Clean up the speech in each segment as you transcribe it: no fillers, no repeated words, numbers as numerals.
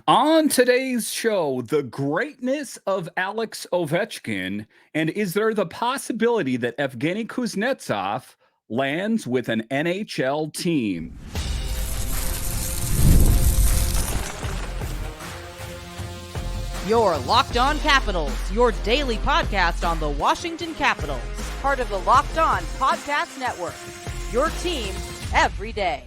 On today's show, the greatness of Alex Ovechkin, and is there the possibility that Evgeny Kuznetsov lands with an NHL team? Your Locked On Capitals, your daily podcast on the Washington Capitals. Part of the Locked On Podcast Network. Your team every day.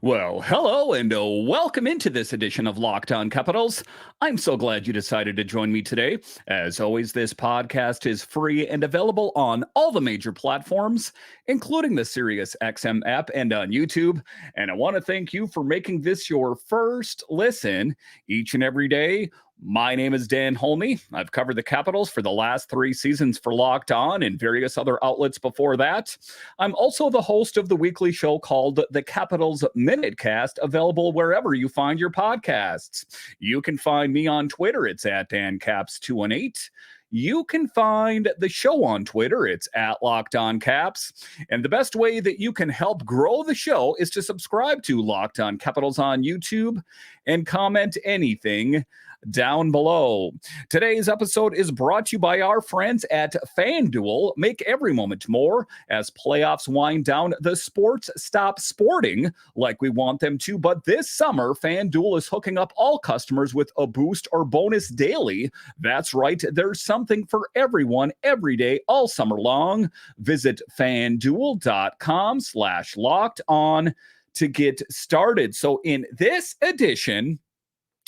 Well, hello and welcome into this edition of Locked On Capitals. I'm so glad you decided to join me today. As always, this podcast is free and available on all the major platforms, including the SiriusXM app and on YouTube. And I want to thank you for making this your first listen each and every day. My name is Dan Holme. I've covered the Capitals for the last 3 seasons for Locked On and various other outlets before that. I'm also the host of the weekly show called The Capitals Minute Cast, available wherever you find your podcasts. You can find me on Twitter. It's at DanCaps218. You can find the show on Twitter. It's at Locked On Caps. And the best way that you can help grow the show is to subscribe to Locked On Capitals on YouTube and comment anything down below. Today's episode is brought to you by our friends at FanDuel. Make every moment more as playoffs wind down. The sports stop sporting like we want them to, but this summer, FanDuel is hooking up all customers with a boost or bonus daily. That's right, there's something for everyone every day all summer long. Visit FanDuel.com/locked on to get started. So in this edition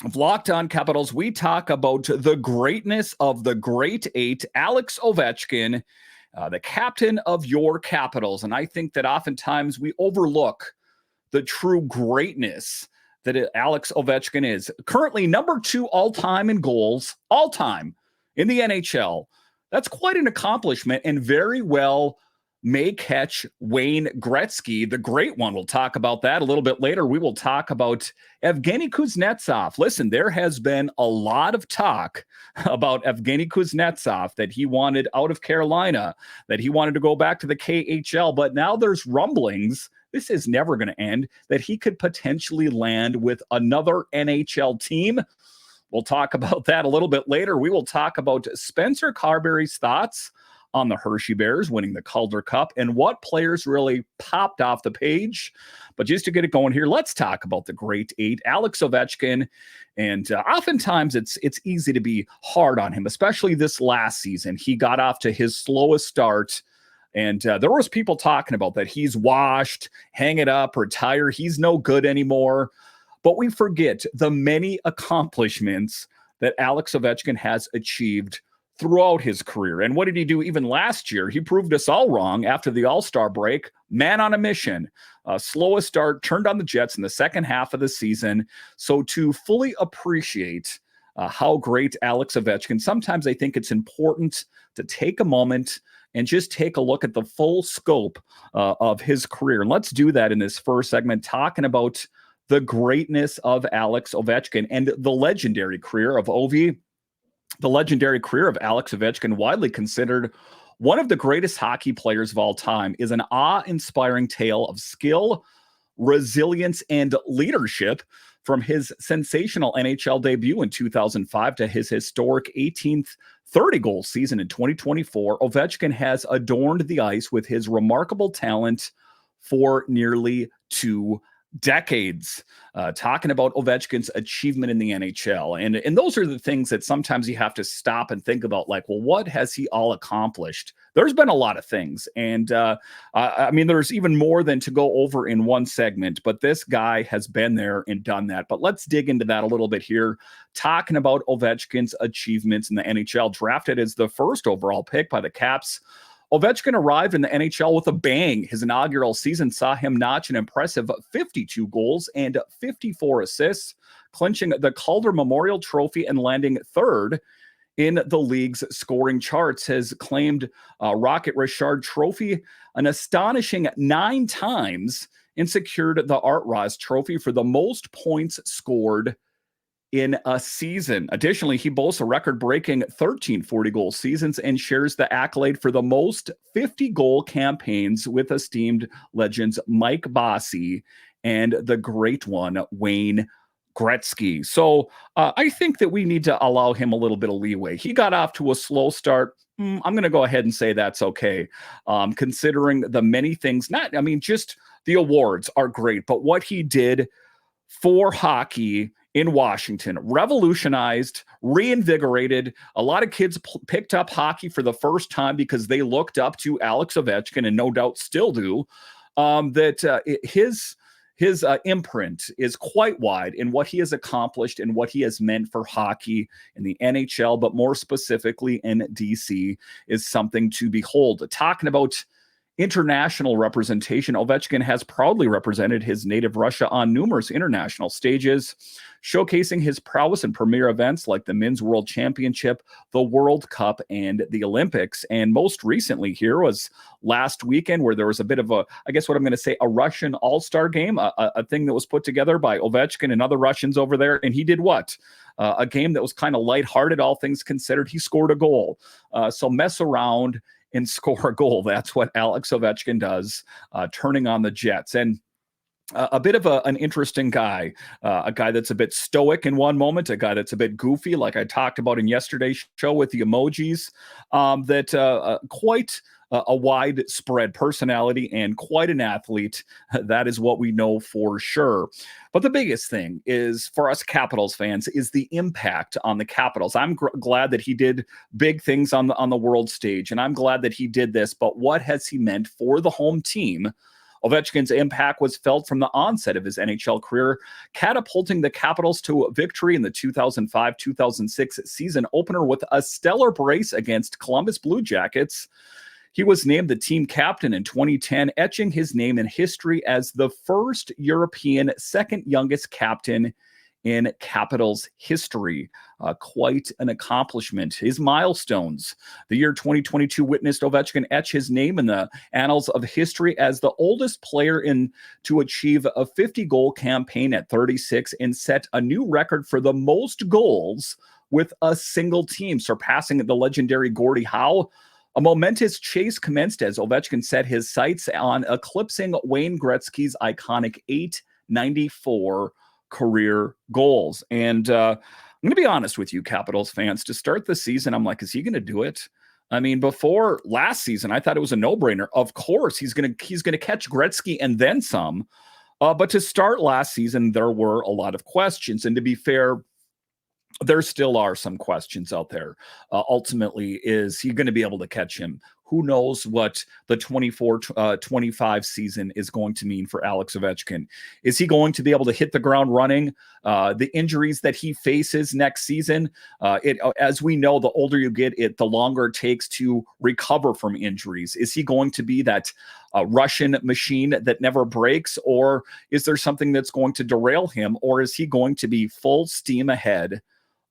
of Locked On Capitals, we talk about the greatness of the great eight, Alex Ovechkin, the captain of your Capitals. And I think that oftentimes we overlook the true greatness that Alex Ovechkin is. Currently number 2 all-time in goals, all-time in the NHL. That's quite an accomplishment and very well may catch Wayne Gretzky, the great one. We'll talk about that a little bit later. We will talk about Evgeny Kuznetsov. Listen, there has been a lot of talk about Evgeny Kuznetsov, that he wanted out of Carolina, that he wanted to go back to the KHL, but now there's rumblings, this is never going to end, that he could potentially land with another NHL team. We'll talk about that a little bit later. We will talk about Spencer Carbery's thoughts on the Hershey Bears winning the Calder Cup and what players really popped off the page. But just to get it going here, let's talk about the great eight, Alex Ovechkin. And oftentimes it's easy to be hard on him, especially this last season. He got off to his slowest start. And there was people talking about that. He's washed, hang it up, retire. He's no good anymore. But we forget the many accomplishments that Alex Ovechkin has achieved throughout his career. And what did he do even last year? He proved us all wrong after the All-Star break. Man on a mission. Slowest start, turned on the Jets in the second half of the season. So to fully appreciate how great Alex Ovechkin, sometimes I think it's important to take a moment and just take a look at the full scope of his career. And let's do that in this first segment, talking about the greatness of Alex Ovechkin and the legendary career of Ovi. The legendary career of Alex Ovechkin, widely considered one of the greatest hockey players of all time, is an awe-inspiring tale of skill, resilience, and leadership. From his sensational NHL debut in 2005 to his historic 18th 30-goal season in 2024, Ovechkin has adorned the ice with his remarkable talent for nearly 2 decades. Talking about Ovechkin's achievement in the NHL. And those are the things that sometimes you have to stop and think about, like, well, what has he all accomplished? There's been a lot of things. And I mean, there's even more than to go over in one segment, but this guy has been there and done that. But let's dig into that a little bit here. Talking about Ovechkin's achievements in the NHL, drafted as the first overall pick by the Caps, Ovechkin arrived in the NHL with a bang. His inaugural season saw him notch an impressive 52 goals and 54 assists, clinching the Calder Memorial Trophy and landing third in the league's scoring charts. Has claimed Rocket Richard Trophy an astonishing 9 times and secured the Art Ross Trophy for the most points scored in a season. Additionally, he boasts a record-breaking 13 40-goal seasons and shares the accolade for the most 50-goal campaigns with esteemed legends Mike Bossy and the great one, Wayne Gretzky. So I think that we need to allow him a little bit of leeway. He got off to a slow start. I'm going to go ahead and say that's okay, considering the many things. Just the awards are great, but what he did for hockey in Washington revolutionized, reinvigorated. A lot of kids picked up hockey for the first time because they looked up to Alex Ovechkin, and no doubt still do. His imprint is quite wide in what he has accomplished and what he has meant for hockey in the NHL, but more specifically in DC, is something to behold. Talking about international representation, Ovechkin has proudly represented his native Russia on numerous international stages, showcasing his prowess in premier events like the Men's World Championship, the World Cup, and the Olympics. And most recently here was last weekend, where there was a bit of a Russian all-star game, a thing that was put together by Ovechkin and other Russians over there. And he did what? A game that was kind of lighthearted, all things considered. He scored a goal. So mess around and score a goal. That's what Alex Ovechkin does, turning on the Jets. And a bit of an interesting guy, a guy that's a bit stoic in one moment, a guy that's a bit goofy, like I talked about in yesterday's show with the emojis, quite a widespread personality and quite an athlete. That is what we know for sure. But the biggest thing is, for us Capitals fans, is the impact on the Capitals. I'm glad that he did big things on the world stage, and I'm glad that he did this. But what has he meant for the home team? Ovechkin's impact was felt from the onset of his NHL career, catapulting the Capitals to a victory in the 2005-2006 season opener with a stellar brace against Columbus Blue Jackets. He was named the team captain in 2010, etching his name in history as the first European second youngest captain in Capitals history. Quite an accomplishment. His milestones. The year 2022 witnessed Ovechkin etch his name in the annals of history as the oldest player to achieve a 50-goal campaign at 36 and set a new record for the most goals with a single team, surpassing the legendary Gordie Howe. A momentous chase commenced as Ovechkin set his sights on eclipsing Wayne Gretzky's iconic 894 career goals. And I'm going to be honest with you, Capitals fans. To start the season, I'm like, is he going to do it? I mean, before last season, I thought it was a no-brainer. Of course, he's going to catch Gretzky and then some. But to start last season, there were a lot of questions. And to be fair, there still are some questions out there. Ultimately, is he going to be able to catch him? Who knows what the 24-25 season is going to mean for Alex Ovechkin? Is he going to be able to hit the ground running? The injuries that he faces next season, as we know, the older you get, the longer it takes to recover from injuries. Is he going to be that Russian machine that never breaks, or is there something that's going to derail him, or is he going to be full steam ahead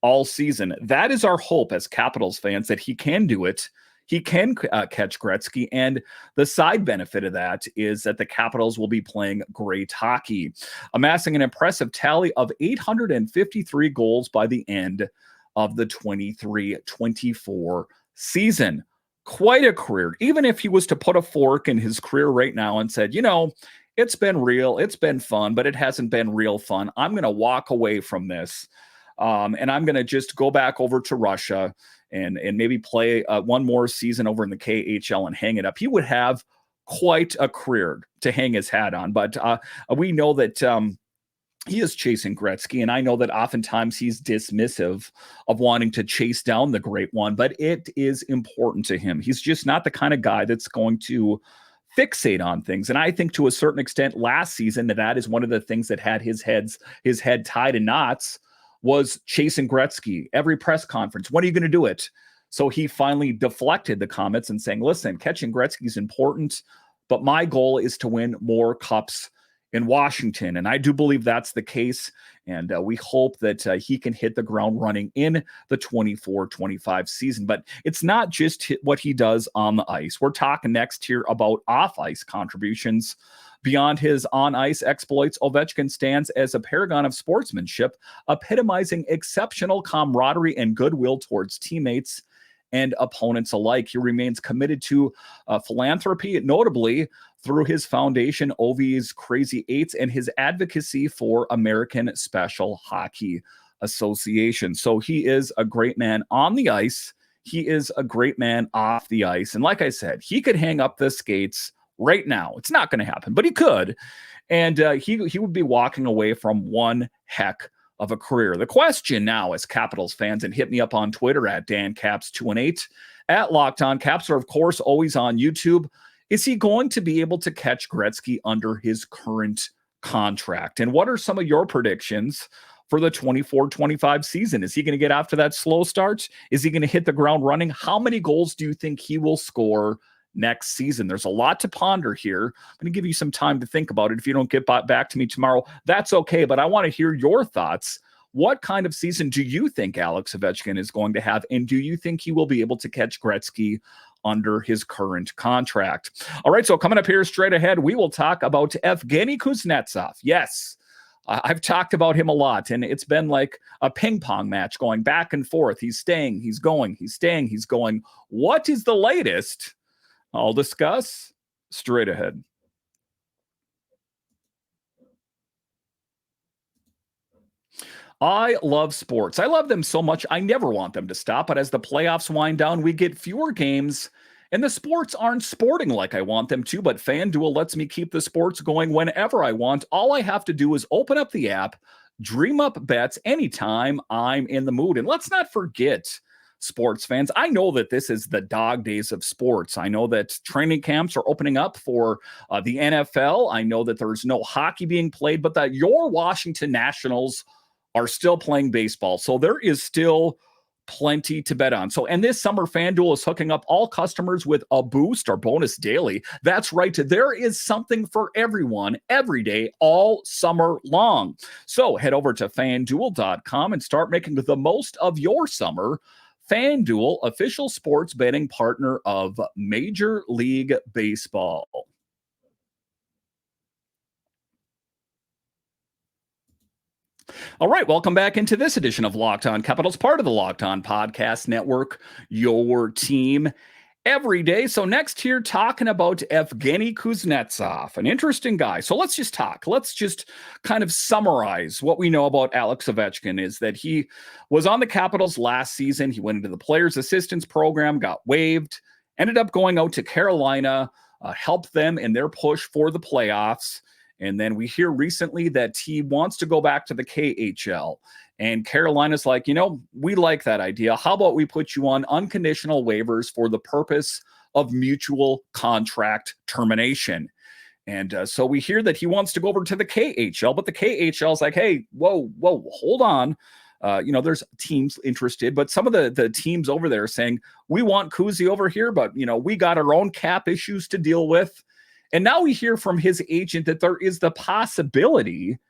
all season? That is our hope as Capitals fans, that he can do it. He can catch Gretzky, and the side benefit of that is that the Capitals will be playing great hockey, amassing an impressive tally of 853 goals by the end of the 23-24 season. Quite a career. Even if he was to put a fork in his career right now and said, it's been real, it's been fun, but it hasn't been real fun. I'm going to walk away from this. And I'm going to just go back over to Russia and maybe play one more season over in the KHL and hang it up. He would have quite a career to hang his hat on. But we know that he is chasing Gretzky, and I know that oftentimes he's dismissive of wanting to chase down the great one, but it is important to him. He's just not the kind of guy that's going to fixate on things. And I think to a certain extent last season that is one of the things that had his head tied in knots, was chasing Gretzky. Every press conference, when are you going to do it? So he finally deflected the comments and saying, listen, catching Gretzky is important, but my goal is to win more cups in Washington. And I do believe that's the case. And we hope that he can hit the ground running in the 24-25 season. But it's not just what he does on the ice. We're talking next here about off-ice contributions. Beyond his on-ice exploits, Ovechkin stands as a paragon of sportsmanship, epitomizing exceptional camaraderie and goodwill towards teammates and opponents alike. He remains committed to philanthropy, notably through his foundation, Ovi's Crazy Eights, and his advocacy for American Special Hockey Association. So he is a great man on the ice. He is a great man off the ice. And like I said, he could hang up the skates right now. It's not going to happen, but he could. And he would be walking away from one heck of a career. The question now, as Capitals fans, and hit me up on Twitter at DanCaps218, at Locked On Caps, are of course always on YouTube. Is he going to be able to catch Gretzky under his current contract? And what are some of your predictions for the 24-25 season? Is he going to get after that slow start? Is he going to hit the ground running? How many goals do you think he will score next season? There's a lot to ponder here. I'm going to give you some time to think about it. If you don't get back to me tomorrow, that's okay. But I want to hear your thoughts. What kind of season do you think Alex Ovechkin is going to have? And do you think he will be able to catch Gretzky under his current contract? All right, so coming up here straight ahead, we will talk about Evgeny Kuznetsov. Yes, I've talked about him a lot, and it's been like a ping pong match going back and forth. He's staying, he's going, he's staying, he's going. What is the latest? I'll discuss straight ahead. I love sports. I love them so much. I never want them to stop. But as the playoffs wind down, we get fewer games, and the sports aren't sporting like I want them to. But FanDuel lets me keep the sports going whenever I want. All I have to do is open up the app, dream up bets anytime I'm in the mood. And let's not forget, sports fans, I know that this is the dog days of sports. I know that training camps are opening up for the NFL. I know that there's no hockey being played, but that your Washington Nationals are still playing baseball. So there is still plenty to bet on. So, and this summer, FanDuel is hooking up all customers with a boost or bonus daily. That's right. There is something for everyone every day, all summer long. So head over to FanDuel.com and start making the most of your summer. FanDuel, official sports betting partner of Major League Baseball. All right, welcome back into this edition of Locked On Capitals, part of the Locked On Podcast Network, your team every day. So next here, talking about Evgeny Kuznetsov, an interesting guy. So let's just talk. Let's just kind of summarize what we know about Alex Ovechkin is that he was on the Capitals last season. He went into the Players Assistance Program, got waived, ended up going out to Carolina, helped them in their push for the playoffs. And then we hear recently that he wants to go back to the KHL. And Carolina's like, we like that idea. How about we put you on unconditional waivers for the purpose of mutual contract termination? And so we hear that he wants to go over to the KHL, but the KHL is like, hey, whoa, hold on. There's teams interested, but some of the teams over there are saying, we want Kuzi over here, but, we got our own cap issues to deal with. And now we hear from his agent that there is the possibility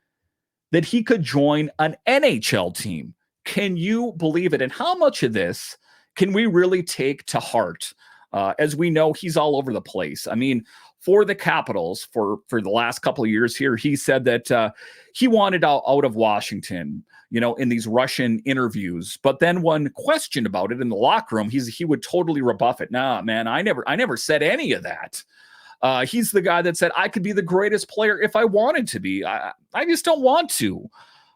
that he could join an NHL team. Can you believe it? And how much of this can we really take to heart? As we know, he's all over the place. I mean, for the Capitals, for the last couple of years here, he said that he wanted out of Washington, in these Russian interviews. But then when questioned about it in the locker room, he would totally rebuff it. Nah, man, I never said any of that. He's the guy that said, I could be the greatest player if I wanted to be. I just don't want to.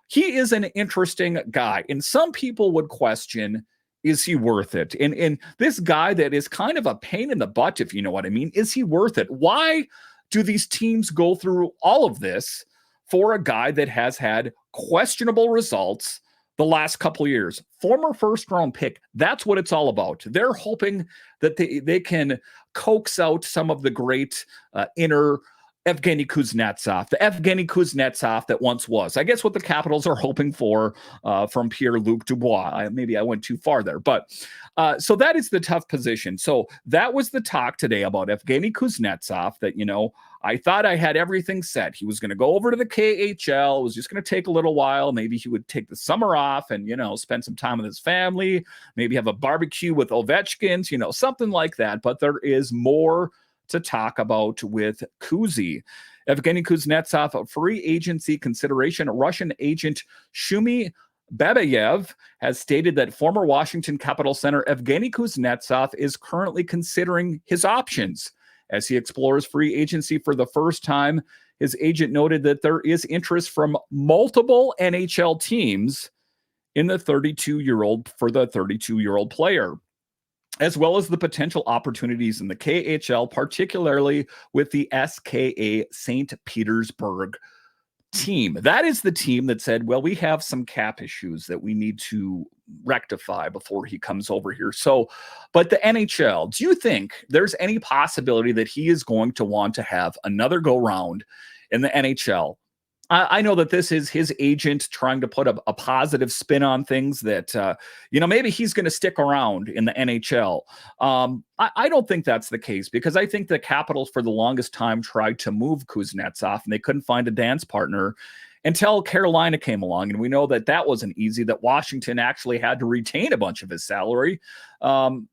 He is an interesting guy. And some people would question, is he worth it? And this guy that is kind of a pain in the butt, if you know what I mean, is he worth it? Why do these teams go through all of this for a guy that has had questionable results the last couple of years? Former first-round pick, that's what it's all about. They're hoping that they can coax out some of the great inner Evgeny Kuznetsov, the Evgeny Kuznetsov that once was. I guess what the Capitals are hoping for from Pierre-Luc Dubois. Maybe I went too far there. But so that is the tough position. So that was the talk today about Evgeny Kuznetsov that, I thought I had everything set. He was going to go over to the KHL. It was just going to take a little while. Maybe he would take the summer off and, spend some time with his family, maybe have a barbecue with Ovechkins, something like that. But there is more to talk about with Kuzi. Evgeny Kuznetsov, a free agency consideration. Russian agent Shumi Babayev has stated that former Washington Capitals center Evgeny Kuznetsov is currently considering his options as he explores free agency for the first time. His agent noted that there is interest from multiple NHL teams in the 32-year-old player, as well as the potential opportunities in the KHL, particularly with the SKA St. Petersburg team. That is the team that said, well, we have some cap issues that we need to rectify before he comes over here. So, but the NHL, do you think there's any possibility that he is going to want to have another go round in the NHL? I know that this is his agent trying to put a positive spin on things that, maybe he's going to stick around in the NHL. I don't think that's the case, because I think the Capitals for the longest time tried to move Kuznetsov and they couldn't find a dance partner until Carolina came along. And we know that that wasn't easy, that Washington actually had to retain a bunch of his salary.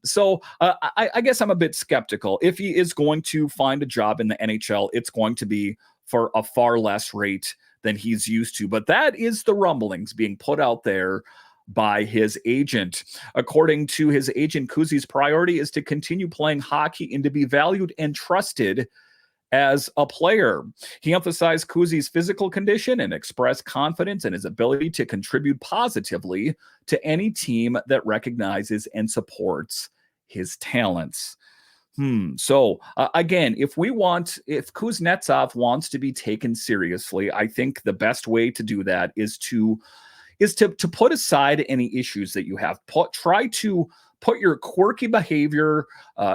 So I guess I'm a bit skeptical. If he is going to find a job in the NHL, it's going to be for a far less rate than he's used to. But that is the rumblings being put out there by his agent. According to his agent, Kuzi's priority is to continue playing hockey and to be valued and trusted as a player. He emphasized Kuzi's physical condition and expressed confidence in his ability to contribute positively to any team that recognizes and supports his talents. So again, if Kuznetsov wants to be taken seriously, I think the best way to do that is to put aside any issues that you have. Try to put your quirky behavior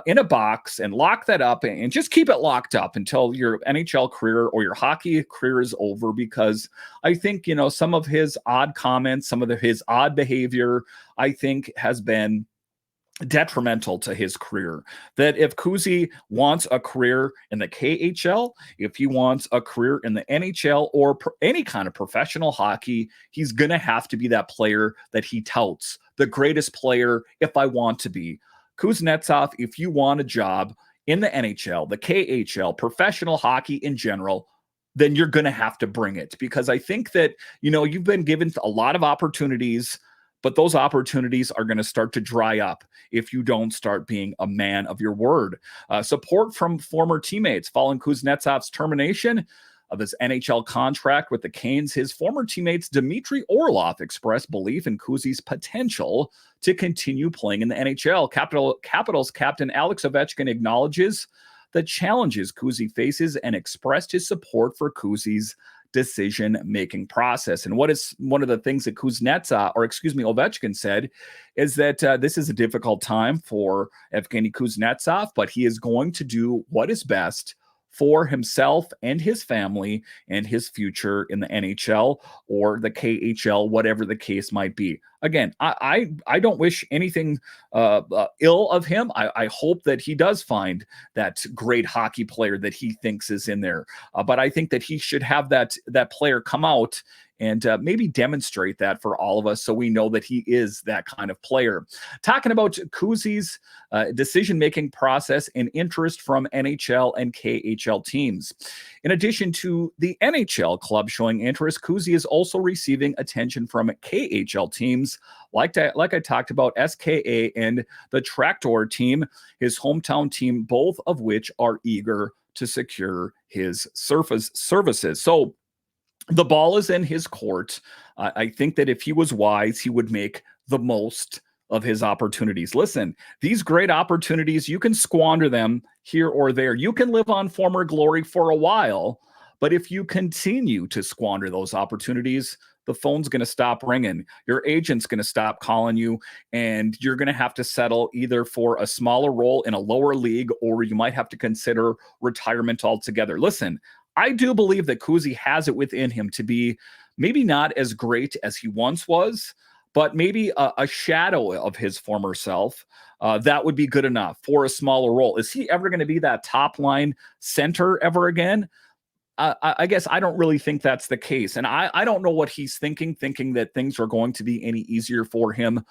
in a box and lock that up, and just keep it locked up until your NHL career or your hockey career is over. Because I think, some of his odd comments, some of his odd behavior, I think has been detrimental to his career. That if Kuzi wants a career in the KHL, if he wants a career in the NHL or any kind of professional hockey, he's going to have to be that player that he touts, the greatest player if I want to be. Kuznetsov, if you want a job in the NHL, the KHL, professional hockey in general, then you're going to have to bring it. Because I think that, you've been given a lot of opportunities, but those opportunities are going to start to dry up if you don't start being a man of your word. Support from former teammates following Kuznetsov's termination of his NHL contract with the Canes. His former teammates Dmitry Orlov expressed belief in Kuzi's potential to continue playing in the NHL. Capitals captain Alex Ovechkin acknowledges the challenges Kuzi faces and expressed his support for Kuzi's decision-making process. And what is one of the things that Ovechkin said is that this is a difficult time for Evgeny Kuznetsov, but he is going to do what is best for himself and his family and his future in the NHL or the KHL, whatever the case might be. Again, I don't wish anything ill of him. I hope that he does find that great hockey player that he thinks is in there. But I think that he should have that player come out and maybe demonstrate that for all of us so we know that he is that kind of player. Talking about Kuzi's decision-making process and interest from NHL and KHL teams. In addition to the NHL club showing interest, Kuzi is also receiving attention from KHL teams like I talked about, SKA and the Tractor team, his hometown team, both of which are eager to secure his services. So the ball is in his court. I think that if he was wise, he would make the most of his opportunities. Listen, these great opportunities, you can squander them here or there. You can live on former glory for a while, but if you continue to squander those opportunities, the phone's going to stop ringing. Your agent's going to stop calling you, and you're going to have to settle either for a smaller role in a lower league, or you might have to consider retirement altogether. Listen, I do believe that Kuzi has it within him to be maybe not as great as he once was, but maybe a shadow of his former self. That would be good enough for a smaller role. Is he ever going to be that top line center ever again? I guess I don't really think that's the case. And I don't know what he's thinking that things are going to be any easier for him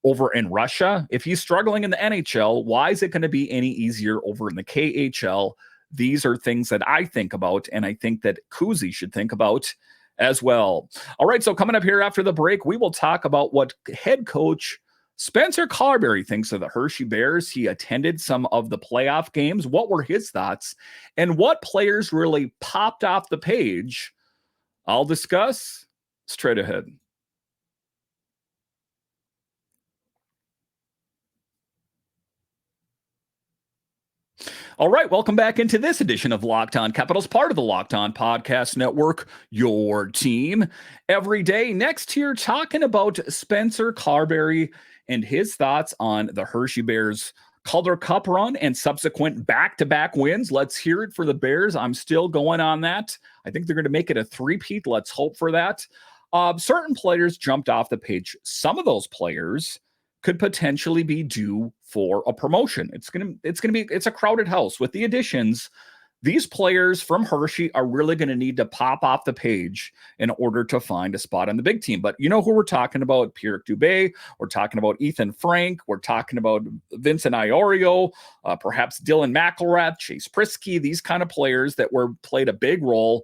over in Russia. If he's struggling in the NHL, why is it going to be any easier over in the KHL? These are things that I think about, and I think that Kuzi should think about as well. All right, so coming up here after the break, we will talk about what head coach Spencer Carbery thinks of the Hershey Bears. He attended some of the playoff games. What were his thoughts? And what players really popped off the page? I'll discuss straight ahead. All right, welcome back into this edition of Locked On Capitals, part of the Locked On Podcast Network, your team every day. Next here, talking about Spencer Carbery and his thoughts on the Hershey Bears Calder Cup run and subsequent back-to-back wins. Let's hear it for the Bears. I'm still going on that. I think they're going to make it a three-peat. Let's hope for that. Certain players jumped off the page. Some of those players could potentially be due for a promotion. It's a crowded house with the additions. These players from Hershey are really going to need to pop off the page in order to find a spot on the big team. But you know who we're talking about? Pierre Dubé. We're talking about Ethan Frank. We're talking about Vincent Iorio, perhaps Dylan McElrath, Chase Prisky, these kind of players that played a big role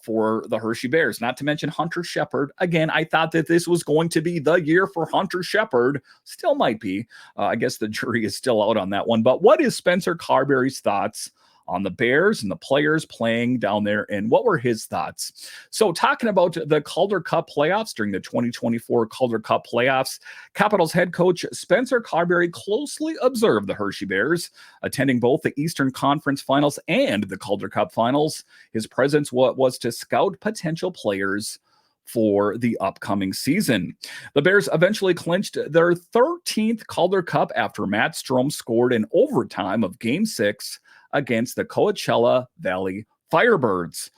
for the Hershey Bears, not to mention Hunter Shepard. Again, I thought that this was going to be the year for Hunter Shepard. Still might be. I guess the jury is still out on that one. But what is Spencer Carbery's thoughts on the Bears and the players playing down there, and what were his thoughts? So talking about the Calder Cup playoffs during the 2024 Calder Cup playoffs, Capitals head coach Spencer Carbery closely observed the Hershey Bears, attending both the Eastern Conference Finals and the Calder Cup Finals. His presence was to scout potential players for the upcoming season. The Bears eventually clinched their 13th Calder Cup after Matt Strome scored in overtime of Game 6 against the Coachella Valley Firebirds.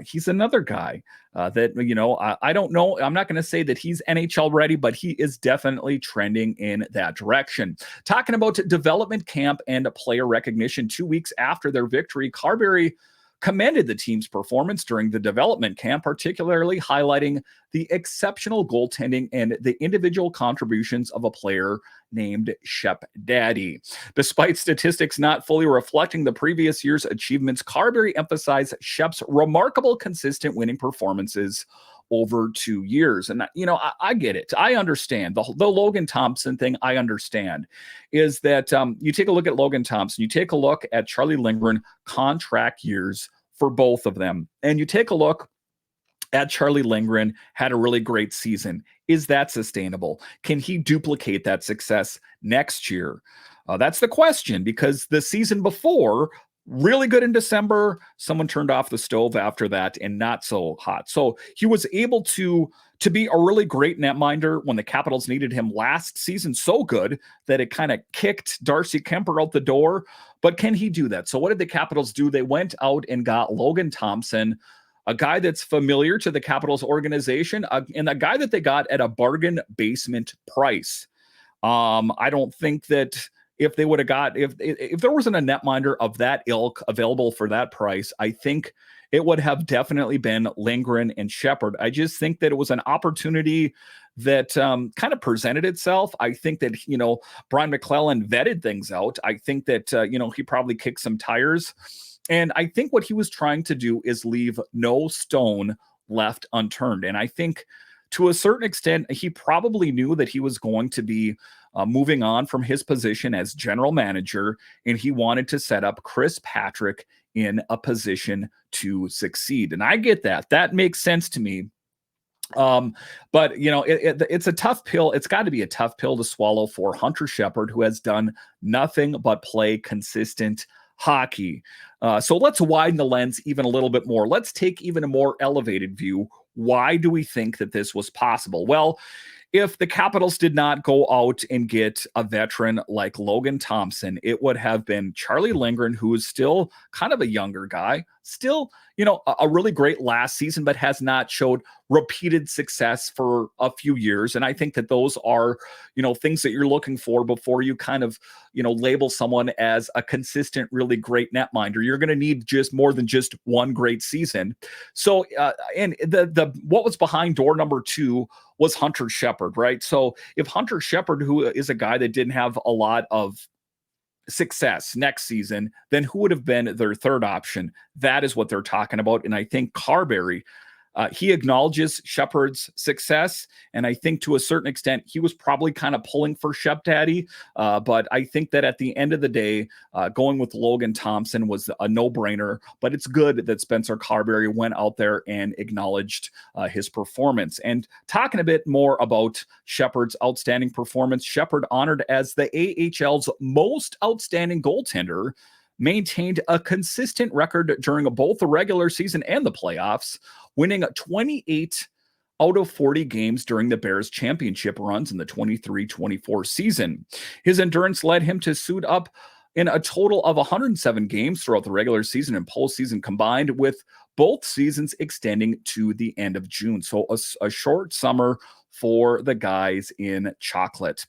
He's another guy that, I don't know. I'm not going to say that he's NHL ready, but he is definitely trending in that direction. Talking about development camp and player recognition 2 weeks after their victory, Carbery commended the team's performance during the development camp, particularly highlighting the exceptional goaltending and the individual contributions of a player named Shep Daddy. Despite statistics not fully reflecting the previous year's achievements, Carbery emphasized Shep's remarkable consistent winning performances over 2 years. And, I get it. I understand. The Logan Thompson thing, I understand, is that you take a look at Logan Thompson, you take a look at Charlie Lindgren, contract years for both of them, and you take a look at Charlie Lindgren, had a really great season. Is that sustainable? Can he duplicate that success next year? That's the question, because the season before, really good in December, someone turned off the stove after that and not so hot. So he was able to be a really great netminder when the Capitals needed him last season, so good that it kind of kicked Darcy Kemper out the door. But can he do that? So what did the Capitals do? They went out and got Logan Thompson, a guy that's familiar to the Capitals organization, and a guy that they got at a bargain basement price. I don't think that if they would have got, if there wasn't a netminder of that ilk available for that price, I think it would have definitely been Lindgren and Shepard. I just think that it was an opportunity that kind of presented itself. I think that, Brian McClellan vetted things out. I think that, he probably kicked some tires. And I think what he was trying to do is leave no stone left unturned. And I think to a certain extent, he probably knew that he was going to be moving on from his position as general manager, and he wanted to set up Chris Patrick in a position to succeed. And I get that. That makes sense to me. But it's a tough pill. It's got to be a tough pill to swallow for Hunter Shepard, who has done nothing but play consistent hockey. So let's widen the lens even a little bit more. Let's take even a more elevated view. Why do we think that this was possible? Well, if the Capitals did not go out and get a veteran like Logan Thompson, it would have been Charlie Lindgren, who is still kind of a younger guy, still, a really great last season, but has not showed repeated success for a few years. And I think that those are, things that you're looking for before you kind of, label someone as a consistent, really great netminder. You're going to need just more than just one great season. So, and what was behind door number 2 was Hunter Shepard, right? So if Hunter Shepard, who is a guy that didn't have a lot of success next season, then who would have been their third option? That is what they're talking about. And I think Carbery, He acknowledges Shepard's success, and I think to a certain extent he was probably kind of pulling for Shep Daddy, but I think that at the end of the day, going with Logan Thompson was a no-brainer, but it's good that Spencer Carbery went out there and acknowledged his performance. And talking a bit more about Shepard's outstanding performance, Shepard, honored as the AHL's most outstanding goaltender, maintained a consistent record during both the regular season and the playoffs, winning 28 out of 40 games during the Bears championship runs in the 23-24 season. His endurance led him to suit up in a total of 107 games throughout the regular season and postseason combined, with both seasons extending to the end of June. So a short summer for the guys in chocolate.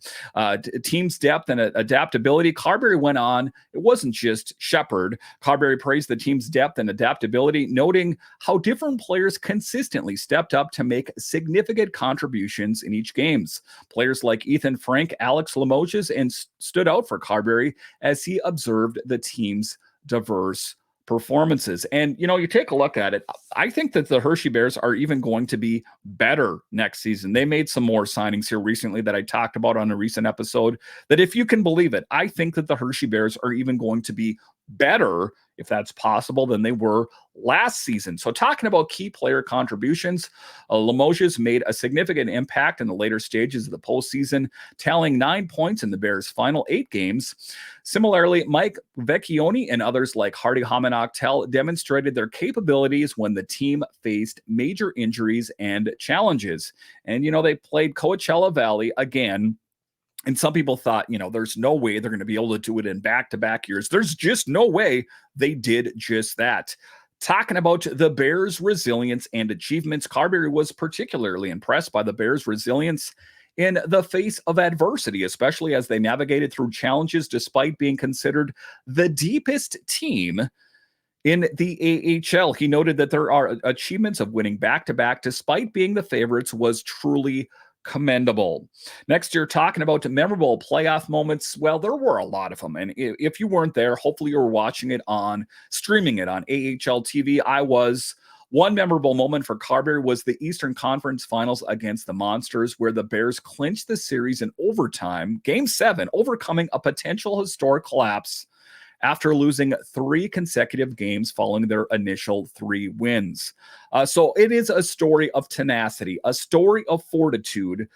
Team's depth and adaptability. Carbery went on. It wasn't just Shepard. Carbery praised the team's depth and adaptability, noting how different players consistently stepped up to make significant contributions in each games. Players like Ethan Frank, Alex Limoges, and stood out for Carbery as he observed the team's diverse performances. And, you take a look at it. I think that the Hershey Bears are even going to be better next season. They made some more signings here recently that I talked about on a recent episode, that if you can believe it, I think that the Hershey Bears are even going to be better, if that's possible, than they were last season. So talking about key player contributions, Limoges made a significant impact in the later stages of the postseason, tallying 9 points in the Bears' final 8 games. Similarly, Mike Vecchione and others like Hardy Hamanoktel demonstrated their capabilities when the team faced major injuries and challenges. And, they played Coachella Valley again. And some people thought, there's no way they're going to be able to do it in back-to-back years. There's just no way. They did just that. Talking about the Bears' resilience and achievements, Carbery was particularly impressed by the Bears' resilience in the face of adversity, especially as they navigated through challenges despite being considered the deepest team in the AHL. He noted that there are achievements of winning back-to-back despite being the favorites was truly commendable. Next year, talking about memorable playoff moments. Well, there were a lot of them. And if you weren't there, hopefully you were streaming it on AHL TV. I was. One memorable moment for Carbery was the Eastern Conference Finals against the Monsters, where the Bears clinched the series in overtime, Game 7, overcoming a potential historic collapse after losing 3 consecutive games following their initial 3 wins. So it is a story of tenacity, a story of fortitude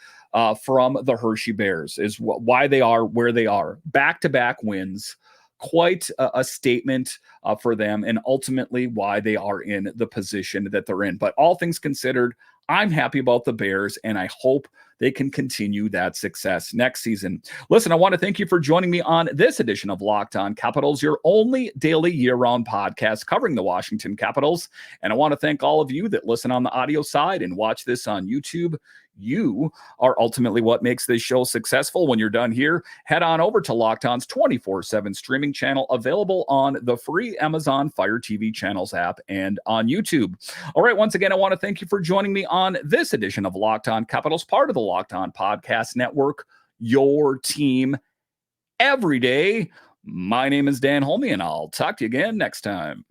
from the Hershey Bears, is why they are where they are. Back-to-back wins, quite a statement for them, and ultimately why they are in the position that they're in. But all things considered, I'm happy about the Bears, and I hope they can continue that success next season. Listen, I want to thank you for joining me on this edition of Locked On Capitals, your only daily year-round podcast covering the Washington Capitals. And I want to thank all of you that listen on the audio side and watch this on YouTube. You are ultimately what makes this show successful. When you're done here, head on over to Locked On's 24/7 streaming channel, available on the free Amazon Fire TV channels app and on YouTube. All right, once again, I want to thank you for joining me on this edition of Locked On Capitals, part of the Locked On Podcast Network, your team every day. My name is Dan Holme, and I'll talk to you again next time.